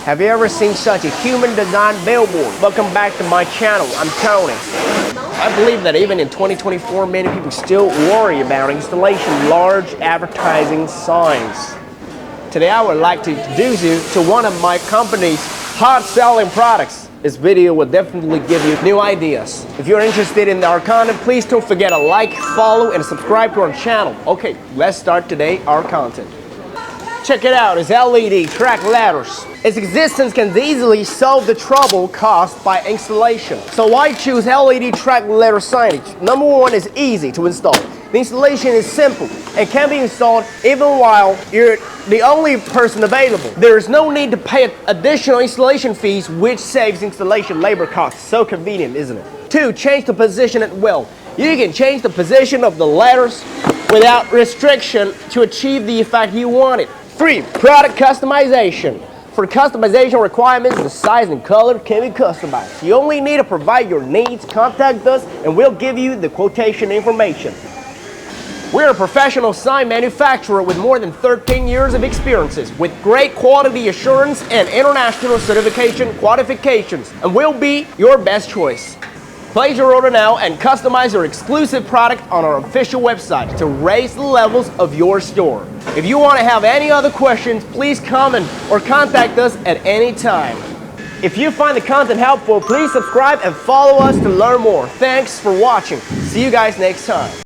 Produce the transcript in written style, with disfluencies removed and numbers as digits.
Have you ever seen such a human design billboard? Welcome back to my channel. I'm Tony. I believe that even in 2024, many people still worry about installation large advertising signs. Today I would like to introduce you to one of my company's hot selling products. This video will definitely give you new ideas. If you're interested in our content, please don't forget to like, follow, and subscribe to our channel. Okay, let's start today our content. Check it out, it's LED Track Letters. Its existence can easily solve the trouble caused by installation. So why choose LED Track Letter Signage? Number one is easy to install. The installation is simple and can be installed even while you're the only person available. There is no need to pay additional installation fees, which saves installation labor costs. So convenient, isn't it? 2. Change the position at will. You can change the position of the letters without restriction to achieve the effect you wanted. 3. Product customization. For customization requirements, the size and color can be customized. You only need to provide your needs, contact us, and we'll give you the quotation information. We're a professional sign manufacturer with more than 13 years of experiences with great quality assurance and international certification qualifications, and we'll be your best choice. Place your order now and customize your exclusive product on our official website to raise the levels of your store. If you want to have any other questions, please comment or contact us at any time. If you find the content helpful, please subscribe and follow us to learn more. Thanks for watching. See you guys next time.